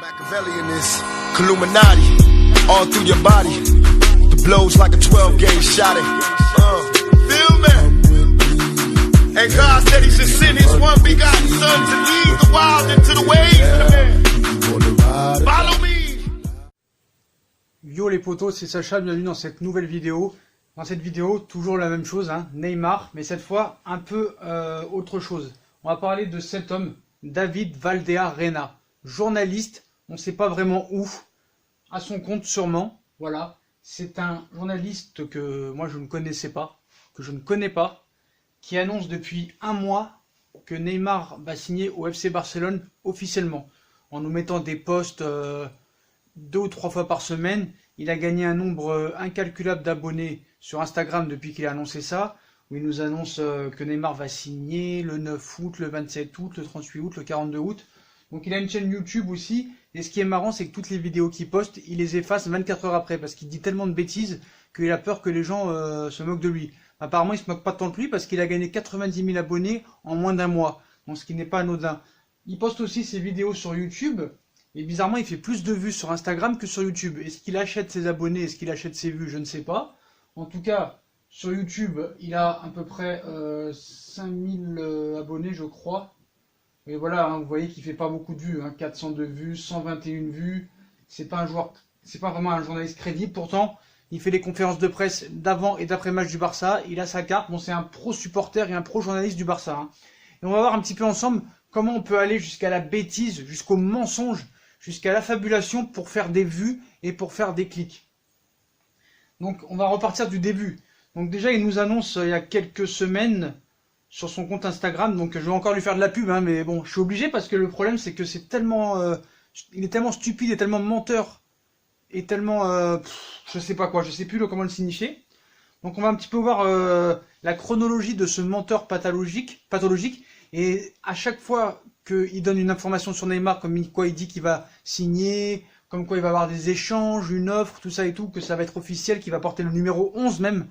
Machiavelli in this Illuminati, all through your body. The blows like a 12-gauge shot. Feel me? And God said He should send His one begotten Son to lead the wild into the ways. Follow me. Yo les potos, c'est Sacha, bienvenue dans cette nouvelle vidéo. Dans cette vidéo, toujours la même chose, hein, Neymar, mais cette fois un peu autre chose. On va parler de cet homme, David Valdearena, journaliste, on ne sait pas vraiment où, à son compte sûrement, voilà. C'est un journaliste que moi je ne connaissais pas, qui annonce depuis un mois que Neymar va signer au FC Barcelone officiellement, en nous mettant des posts 2 ou 3 fois par semaine. Il a gagné un nombre incalculable d'abonnés sur Instagram depuis qu'il a annoncé ça, où il nous annonce que Neymar va signer le 9 août, le 27 août, le 38 août, le 42 août. Donc il a une chaîne YouTube aussi, et ce qui est marrant, c'est que toutes les vidéos qu'il poste, il les efface 24 heures après, parce qu'il dit tellement de bêtises qu'il a peur que les gens se moquent de lui. Apparemment, il se moque pas tant de lui, parce qu'il a gagné 90 000 abonnés en moins d'un mois, donc ce qui n'est pas anodin. Il poste aussi ses vidéos sur YouTube, et bizarrement, il fait plus de vues sur Instagram que sur YouTube. Est-ce qu'il achète ses abonnés, est-ce qu'il achète ses vues, je ne sais pas. En tout cas, sur YouTube, il a à peu près 5000 abonnés, je crois. Et voilà, hein, vous voyez qu'il fait pas beaucoup de vues, hein, 402 vues, 121 vues. C'est pas vraiment un journaliste crédible. Pourtant, il fait les conférences de presse d'avant et d'après match du Barça. Il a sa carte. Bon, c'est un pro supporter et un pro journaliste du Barça. Hein. Et on va voir un petit peu ensemble comment on peut aller jusqu'à la bêtise, jusqu'au mensonge, jusqu'à l'affabulation pour faire des vues et pour faire des clics. Donc, on va repartir du début. Donc déjà, il nous annonce il y a quelques semaines sur son compte Instagram, donc je vais encore lui faire de la pub, hein, mais bon, je suis obligé parce que le problème c'est que c'est tellement, il est tellement stupide et tellement menteur et tellement, je sais pas quoi, je sais plus comment le signifier. Donc on va un petit peu voir la chronologie de ce menteur pathologique, et à chaque fois qu'il donne une information sur Neymar, comme quoi il dit qu'il va signer, comme quoi il va avoir des échanges, une offre, tout ça et tout, que ça va être officiel, qu'il va porter le numéro 11 même,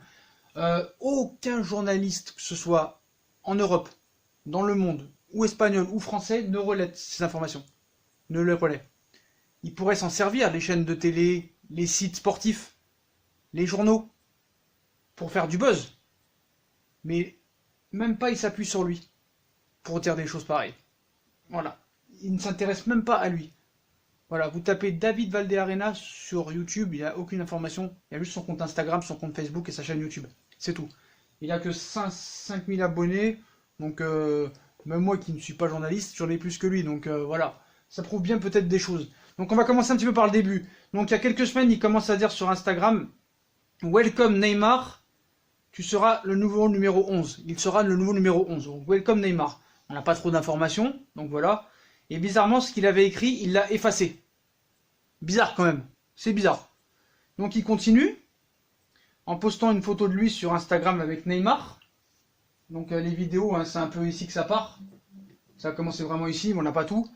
aucun journaliste, que ce soit en Europe, dans le monde, ou espagnol, ou français, ne relaie ces informations. Ne les relaie. Il pourrait s'en servir, les chaînes de télé, les sites sportifs, les journaux, pour faire du buzz. Mais même pas il s'appuie sur lui pour dire des choses pareilles. Voilà. Il ne s'intéresse même pas à lui. Voilà, vous tapez David Valdearena sur YouTube, il n'y a aucune information. Il y a juste son compte Instagram, son compte Facebook et sa chaîne YouTube. C'est tout. Il a que 5000 abonnés, donc même moi qui ne suis pas journaliste, j'en ai plus que lui, donc voilà, ça prouve bien peut-être des choses. Donc on va commencer un petit peu par le début. Donc il y a quelques semaines, il commence à dire sur Instagram, « Welcome Neymar, tu seras le nouveau numéro 11. » Il sera le nouveau numéro 11, donc « Welcome Neymar ». On n'a pas trop d'informations, donc voilà. Et bizarrement, ce qu'il avait écrit, il l'a effacé. Bizarre quand même, c'est bizarre. Donc il continue en postant une photo de lui sur Instagram avec Neymar. Donc les vidéos, hein, c'est un peu ici que ça part. Ça a commencé vraiment ici, mais on n'a pas tout.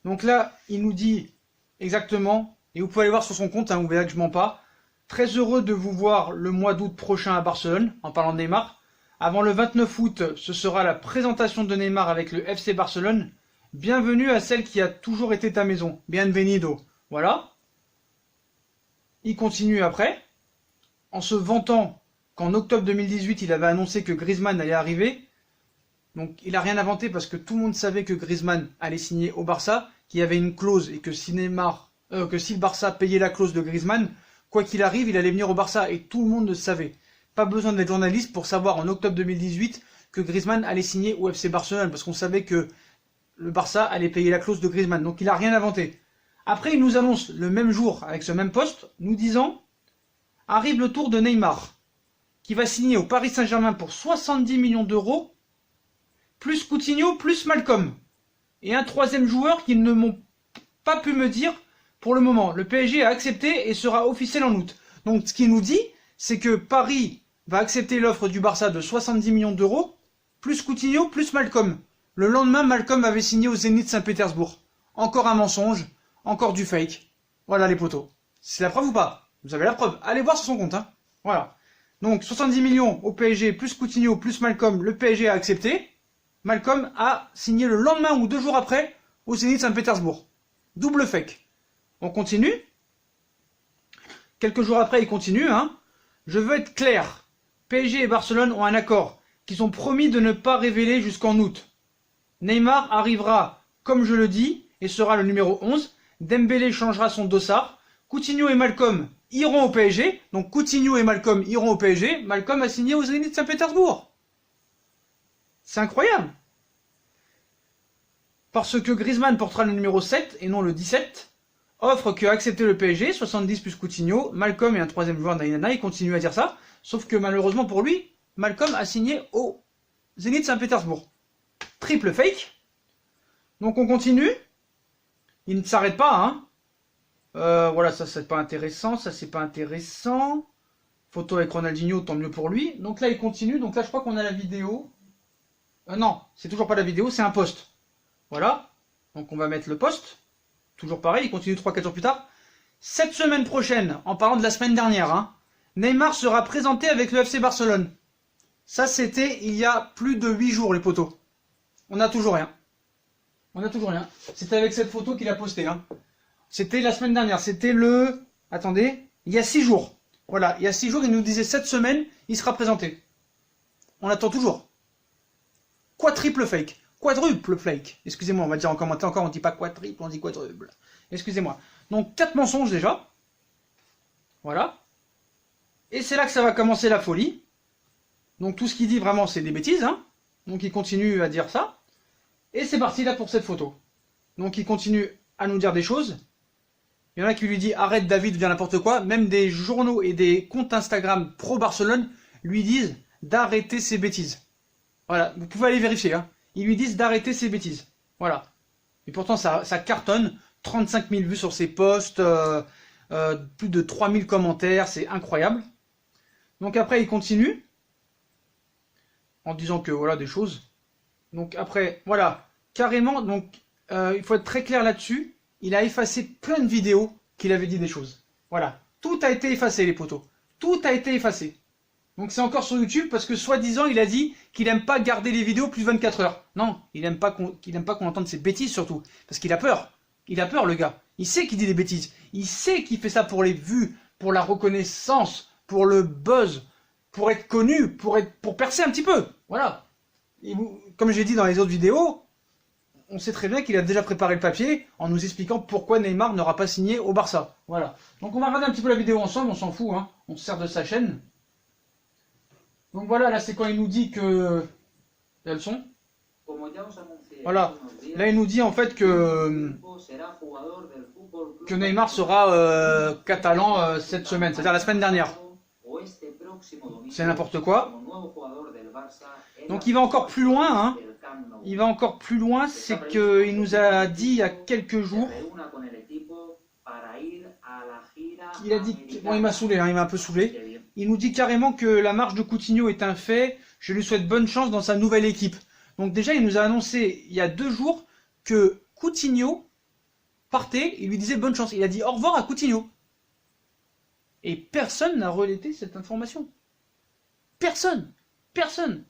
Donc là, il nous dit exactement, et vous pouvez aller voir sur son compte, hein, vous verrez que je mens pas. Très heureux de vous voir le mois d'août prochain à Barcelone, en parlant de Neymar. Avant le 29 août, ce sera la présentation de Neymar avec le FC Barcelone. Bienvenue à celle qui a toujours été ta maison. Bienvenido. Voilà. Il continue après, en se vantant qu'en octobre 2018, il avait annoncé que Griezmann allait arriver. Donc il n'a rien inventé parce que tout le monde savait que Griezmann allait signer au Barça, qu'il y avait une clause et que si le Barça payait la clause de Griezmann, quoi qu'il arrive, il allait venir au Barça et tout le monde le savait. Pas besoin d'être journaliste pour savoir en octobre 2018 que Griezmann allait signer au FC Barcelone parce qu'on savait que le Barça allait payer la clause de Griezmann. Donc il n'a rien inventé. Après, il nous annonce le même jour, avec ce même poste, nous disant « Arrive le tour de Neymar, qui va signer au Paris Saint-Germain pour 70 millions d'euros, plus Coutinho, plus Malcolm. Et un troisième joueur qu'ils ne m'ont pas pu me dire pour le moment. Le PSG a accepté et sera officiel en août. » Donc ce qu'il nous dit, c'est que Paris va accepter l'offre du Barça de 70 millions d'euros, plus Coutinho, plus Malcolm. Le lendemain, Malcolm avait signé au Zénith Saint-Pétersbourg. Encore un mensonge, encore du fake. Voilà les potos. C'est la preuve ou pas? Vous avez la preuve. Allez voir sur son compte. Hein. Voilà. Donc 70 millions au PSG, plus Coutinho, plus Malcolm, le PSG a accepté. Malcolm a signé le lendemain ou 2 jours après au Zénith Saint-Pétersbourg. Double fake. On continue. Quelques jours après, il continue. Hein. Je veux être clair. PSG et Barcelone ont un accord qu'ils ont promis de ne pas révéler jusqu'en août. Neymar arrivera, comme je le dis, et sera le numéro 11. Dembélé changera son dossard. Coutinho et Malcolm iront au PSG. Donc Coutinho et Malcolm iront au PSG. Malcolm a signé au Zénith de Saint-Pétersbourg. C'est incroyable. Parce que Griezmann portera le numéro 7 et non le 17. Offre que accepter le PSG, 70 plus Coutinho. Malcolm et un troisième joueur d'Ainana. Il continue à dire ça. Sauf que malheureusement pour lui, Malcolm a signé au Zénith de Saint-Pétersbourg. Triple fake. Donc on continue. Il ne s'arrête pas, hein. Voilà, ça c'est pas intéressant, ça c'est pas intéressant. Photo avec Ronaldinho, tant mieux pour lui. Donc là il continue, donc là je crois qu'on a la vidéo. Non, c'est toujours pas la vidéo, c'est un post. Voilà, donc on va mettre le post. Toujours pareil, il continue 3-4 jours plus tard. Cette semaine prochaine, en parlant de la semaine dernière, hein, Neymar sera présenté avec le FC Barcelone. Ça c'était il y a plus de 8 jours les potos. On n'a toujours rien. On n'a toujours rien. C'était avec cette photo qu'il a postée. Hein. C'était la semaine dernière. C'était le... Attendez. Il y a 6 jours. Voilà. Il y a 6 jours, il nous disait cette semaine, il sera présenté. On attend toujours. Quadruple fake. Quadruple fake. Excusez-moi, on va dire en commentaire encore, on ne dit pas quadruple, on dit quadruple. Excusez-moi. Donc 4 mensonges déjà. Voilà. Et c'est là que ça va commencer la folie. Donc tout ce qu'il dit vraiment, c'est des bêtises. Hein. Donc il continue à dire ça. Et c'est parti là pour cette photo. Donc il continue à nous dire des choses. Il y en a qui lui dit arrête David, viens n'importe quoi. Même des journaux et des comptes Instagram pro Barcelone lui disent d'arrêter ses bêtises. Voilà, vous pouvez aller vérifier. Hein. Ils lui disent d'arrêter ses bêtises. Voilà. Et pourtant ça cartonne. 35 000 vues sur ses posts, plus de 3 000 commentaires, c'est incroyable. Donc après il continue en disant que voilà des choses. Donc après, voilà, carrément, donc il faut être très clair là-dessus. Il a effacé plein de vidéos qu'il avait dit des choses. Voilà, tout a été effacé les potos. Tout a été effacé. Donc c'est encore sur YouTube parce que soi-disant il a dit qu'il n'aime pas garder les vidéos plus de 24 heures. Non, il n'aime pas qu'on entende ses bêtises surtout. Parce qu'il a peur. Il a peur le gars. Il sait qu'il dit des bêtises. Il sait qu'il fait ça pour les vues, pour la reconnaissance, pour le buzz, pour être connu, pour percer un petit peu. Voilà. Et comme j'ai dit dans les autres vidéos, on sait très bien qu'il a déjà préparé le papier en nous expliquant pourquoi Neymar n'aura pas signé au Barça. Voilà. Donc on va regarder un petit peu la vidéo ensemble, on s'en fout, hein. On se sert de sa chaîne. Donc voilà, là c'est quand il nous dit que... Il y a le son. Voilà. Là il nous dit en fait que Neymar sera catalan cette semaine, c'est-à-dire la semaine dernière. C'est n'importe quoi. Donc il va encore plus loin, hein. Il va encore plus loin, c'est qu'il nous a dit il y a quelques jours. Il a dit, bon il m'a saoulé, hein, il m'a un peu saoulé. Il nous dit carrément que la marche de Coutinho est un fait. Je lui souhaite bonne chance dans sa nouvelle équipe. Donc déjà il nous a annoncé il y a 2 jours que Coutinho partait, il lui disait bonne chance. Il a dit au revoir à Coutinho. Et personne n'a relaté cette information. Personne. Personne.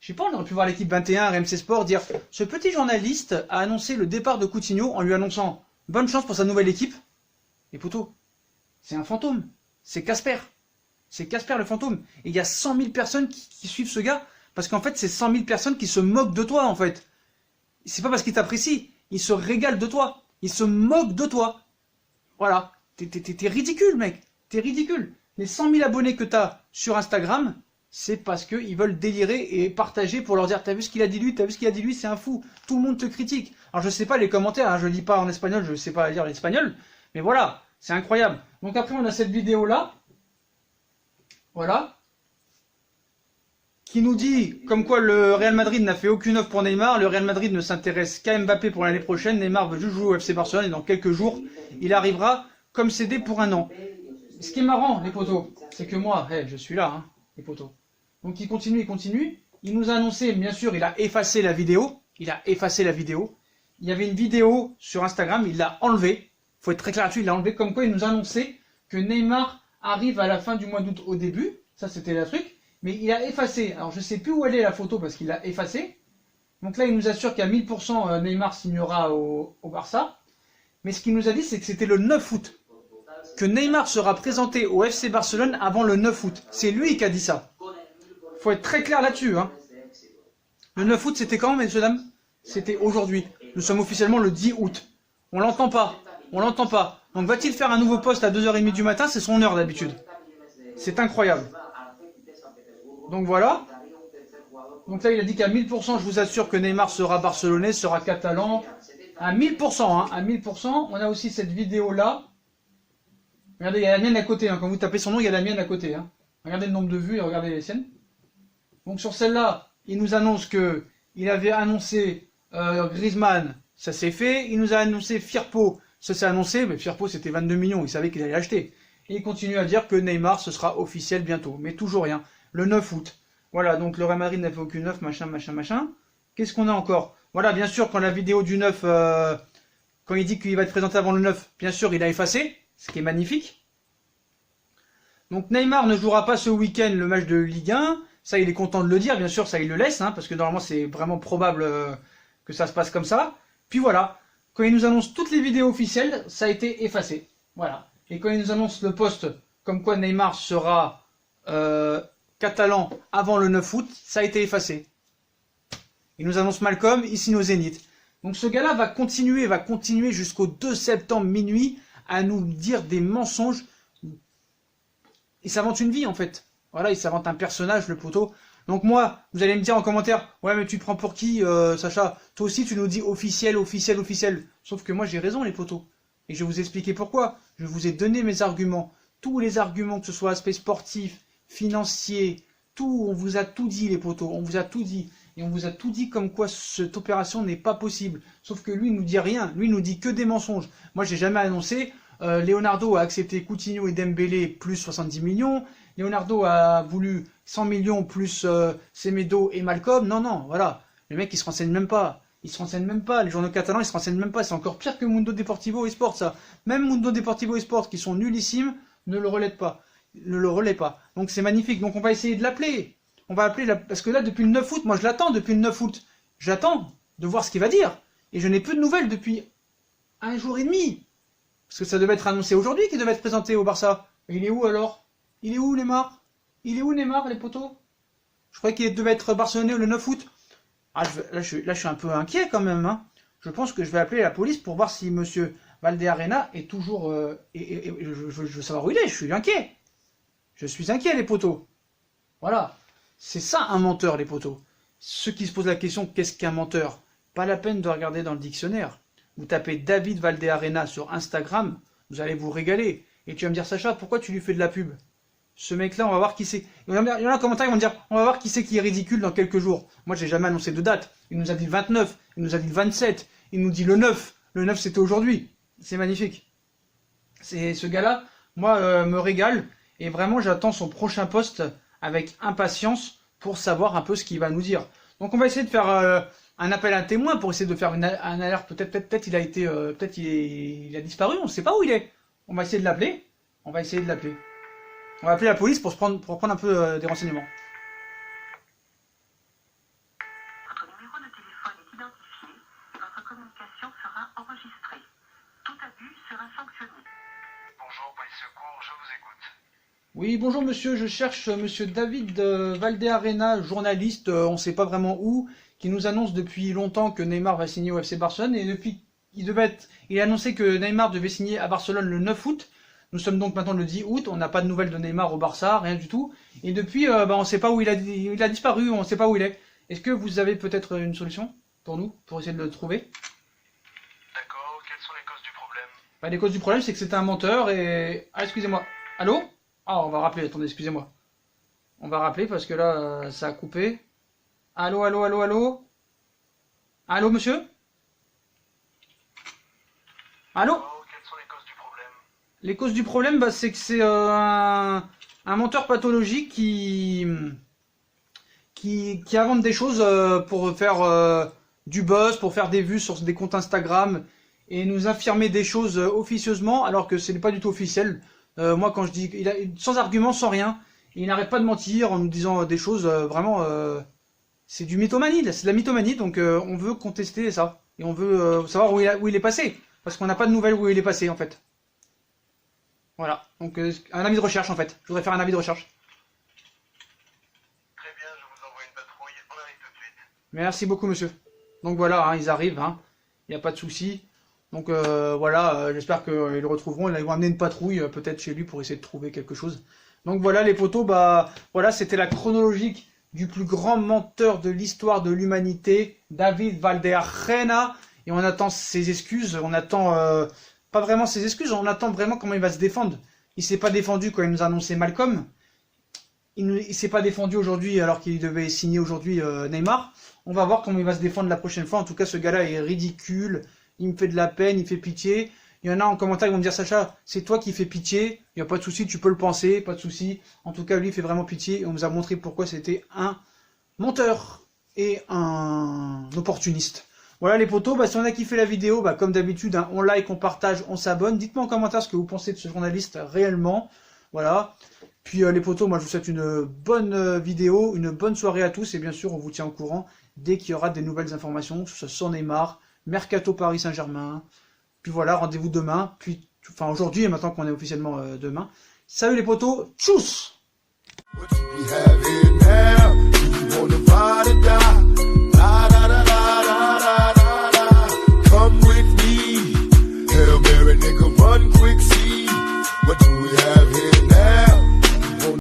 Je sais pas, on aurait pu voir l'équipe 21, RMC Sport, dire ce petit journaliste a annoncé le départ de Coutinho en lui annonçant bonne chance pour sa nouvelle équipe. Et poteau, c'est un fantôme. C'est Casper. C'est Casper le fantôme. Et il y a 100 000 personnes qui suivent ce gars. Parce qu'en fait, c'est 100 000 personnes qui se moquent de toi, en fait. C'est pas parce qu'ils t'apprécient. Ils se régalent de toi. Ils se moquent de toi. Voilà. T'es ridicule, mec. T'es ridicule. Les 100 000 abonnés que t'as sur Instagram, c'est parce qu'ils veulent délirer et partager pour leur dire t'as vu ce qu'il a dit lui, t'as vu ce qu'il a dit lui, c'est un fou. Tout le monde te critique. Alors je sais pas les commentaires, hein, je lis pas en espagnol, je sais pas lire l'espagnol. Mais voilà, c'est incroyable. Donc après on a cette vidéo là. Voilà. Qui nous dit comme quoi le Real Madrid n'a fait aucune offre pour Neymar, le Real Madrid ne s'intéresse qu'à Mbappé pour l'année prochaine, Neymar veut juste jouer au FC Barcelone et dans quelques jours, il arrivera comme cédé pour 1 an. Ce qui est marrant, les potos, c'est que moi, je suis là, hein, les potos. Donc il continue, il nous a annoncé, bien sûr, il a effacé la vidéo, il y avait une vidéo sur Instagram, il l'a enlevée, faut être très clair là-dessus, il l'a enlevée, comme quoi il nous a annoncé que Neymar arrive à la fin du mois d'août au début, ça c'était le truc. Mais il a effacé, alors je sais plus où elle est la photo parce qu'il l'a effacé. Donc là il nous assure qu'à 1000% Neymar signera au Barça. Mais ce qu'il nous a dit, c'est que c'était le 9 août. Que Neymar sera présenté au FC Barcelone avant le 9 août. C'est lui qui a dit ça. Faut être très clair là-dessus. Hein. Le 9 août, c'était quand, messieurs, dames? C'était aujourd'hui. Nous sommes officiellement le 10 août. On l'entend pas. On l'entend pas. Donc va-t-il faire un nouveau poste à 2h30 du matin? C'est son heure d'habitude. C'est incroyable. Donc voilà. Donc là, il a dit qu'à 1000%, je vous assure que Neymar sera barcelonais, sera catalan. À 1000%, hein, à 1000%. On a aussi cette vidéo-là. Regardez, il y a la mienne à côté. Hein. Quand vous tapez son nom, il y a la mienne à côté. Hein. Regardez le nombre de vues et regardez les siennes. Donc sur celle-là, il nous annonce que il avait annoncé Griezmann, ça s'est fait. Il nous a annoncé Firpo, ça s'est annoncé. Mais Firpo, c'était 22 millions. Il savait qu'il allait l'acheter. Et il continue à dire que Neymar, ce sera officiel bientôt. Mais toujours rien. Le 9 août. Voilà, donc le Real Madrid n'a fait aucune offre, machin. Qu'est-ce qu'on a encore? Voilà, bien sûr, quand la vidéo du 9, quand il dit qu'il va être présenté avant le 9, bien sûr, il a effacé, ce qui est magnifique. Donc Neymar ne jouera pas ce week-end le match de Ligue 1. Ça, il est content de le dire, bien sûr, ça, il le laisse, hein, parce que normalement, c'est vraiment probable que ça se passe comme ça. Puis voilà, quand il nous annonce toutes les vidéos officielles, ça a été effacé. Voilà. Et quand il nous annonce le poste, comme quoi Neymar sera catalan avant le 9 août, ça a été effacé. Il nous annonce Malcolm, ici au Zénith. Donc ce gars-là va continuer jusqu'au 2 septembre minuit à nous dire des mensonges. Il s'invente une vie en fait. Voilà, il s'invente un personnage, le poteau. Donc moi, vous allez me dire en commentaire, ouais mais tu te prends pour qui, Sacha? Toi aussi tu nous dis officiel. Sauf que moi j'ai raison les poteaux. Et je vais vous expliquer pourquoi. Je vous ai donné mes arguments. Tous les arguments, que ce soit aspect sportif, financier, tout, on vous a tout dit les poteaux, on vous a tout dit. Et on vous a tout dit comme quoi cette opération n'est pas possible. Sauf que lui il nous dit rien, lui il nous dit que des mensonges. Moi j'ai jamais annoncé, Leonardo a accepté Coutinho et Dembélé plus 70 millions, Leonardo a voulu 100 millions plus Semedo et Malcolm, non, voilà. Les mecs ils se renseignent même pas. Ils se renseignent même pas, les journaux catalans ils se renseignent même pas, c'est encore pire que Mundo Deportivo Esport ça. Même Mundo Deportivo Esport qui sont nullissimes ne le relaient pas. Donc c'est magnifique, donc on va essayer de l'appeler. On va appeler, parce que là depuis le 9 août, moi je l'attends depuis le 9 août. J'attends de voir ce qu'il va dire. Et je n'ai plus de nouvelles depuis 1 jour et demi. Parce que ça devait être annoncé aujourd'hui qu'il devait être présenté au Barça. Et il est où alors? Il est où Neymar? Il est où Neymar les potos? Je croyais qu'il devait être barcelonais le 9 août. Ah, là, je suis un peu inquiet quand même. Hein. Je pense que je vais appeler la police pour voir si monsieur Valdearena est toujours... je veux savoir où il est, je suis inquiet. Je suis inquiet les potos. Voilà. C'est ça un menteur les potos. Ceux qui se posent la question, qu'est-ce qu'un menteur? Pas la peine de regarder dans le dictionnaire. Vous tapez David Valdearena sur Instagram, vous allez vous régaler. Et tu vas me dire, Sacha, pourquoi tu lui fais de la pub? Ce mec-là, on va voir qui c'est. Il y en a un commentaire, ils vont me dire, on va voir qui c'est qui est ridicule dans quelques jours. Moi, j'ai jamais annoncé de date. Il nous a dit le 29, il nous a dit le 27, il nous dit le 9. Le 9, c'était aujourd'hui. C'est magnifique. C'est ce gars-là, moi, me régale. Et vraiment, j'attends son prochain post avec impatience pour savoir un peu ce qu'il va nous dire. Donc, on va essayer de faire un appel à un témoin pour essayer de faire un alerte. Peut-être il a été, peut-être il a disparu. On ne sait pas où il est. On va essayer de l'appeler. On va appeler la police pour prendre un peu des renseignements. Votre numéro de téléphone est identifié et votre communication sera enregistrée. Tout abus sera sanctionné. Bonjour, police secours, je vous écoute. Oui, bonjour monsieur, je cherche monsieur David Valdearena, journaliste, on ne sait pas vraiment où, qui nous annonce depuis longtemps que Neymar va signer au FC Barcelone, et depuis, il a annoncé que Neymar devait signer à Barcelone le 9 août. Nous sommes donc maintenant le 10 août, on n'a pas de nouvelles de Neymar au Barça, rien du tout. Et depuis, on ne sait pas où il a disparu, on ne sait pas où il est. Est-ce que vous avez peut-être une solution pour nous, pour essayer de le trouver? D'accord, quelles sont les causes du problème? Les causes du problème, c'est que c'est un menteur et... Ah, excusez-moi. Allô? Ah, on va rappeler, attendez, excusez-moi. On va rappeler parce que là, ça a coupé. Allô? Allô, monsieur? Allô? Quelles sont les causes du problème? Les causes du problème, c'est que c'est un menteur pathologique qui invente des choses pour faire du buzz, pour faire des vues sur des comptes Instagram et nous affirmer des choses officieusement alors que ce n'est pas du tout officiel. Moi, quand je dis sans argument, sans rien, il n'arrête pas de mentir en nous disant des choses vraiment... c'est du mythomanie, c'est de la mythomanie, donc on veut contester ça. Et on veut savoir où il est passé. parce qu'on n'a pas de nouvelles où il est passé en fait. Voilà, donc un avis de recherche en fait. Je voudrais faire un avis de recherche. Très bien, je vous envoie une patrouille. On arrive tout de suite. Merci beaucoup monsieur. Donc voilà, hein, ils arrivent, hein. Il n'y a pas de souci. Donc voilà, j'espère qu'ils le retrouveront. Ils vont amener une patrouille peut-être chez lui pour essayer de trouver quelque chose. Donc voilà les potos, bah voilà, c'était la chronologique du plus grand menteur de l'histoire de l'humanité, David Valderrama. Et on attend ses excuses, on attend pas vraiment ses excuses, on attend vraiment comment il va se défendre. Il s'est pas défendu quand il nous a annoncé Malcolm. Il s'est pas défendu aujourd'hui alors qu'il devait signer aujourd'hui Neymar. On va voir comment il va se défendre la prochaine fois. En tout cas, ce gars-là est ridicule. Il me fait de la peine, il fait pitié. Il y en a en commentaire qui vont me dire, Sacha, c'est toi qui fais pitié. Il n'y a pas de souci, tu peux le penser, pas de souci. En tout cas, lui, il fait vraiment pitié. Et on vous a montré pourquoi c'était un menteur et un opportuniste. Voilà les potos, bah, si on a kiffé la vidéo, bah, comme d'habitude, hein, on like, on partage, on s'abonne. Dites-moi en commentaire ce que vous pensez de ce journaliste réellement. Voilà. Puis les potos, moi je vous souhaite une bonne vidéo, une bonne soirée à tous. Et bien sûr, on vous tient au courant dès qu'il y aura des nouvelles informations, que ce soit sur Neymar, Mercato Paris Saint-Germain. Puis voilà, rendez-vous demain. Puis, enfin aujourd'hui, et maintenant qu'on est officiellement demain. Salut les potos, tchuss! What you be having now?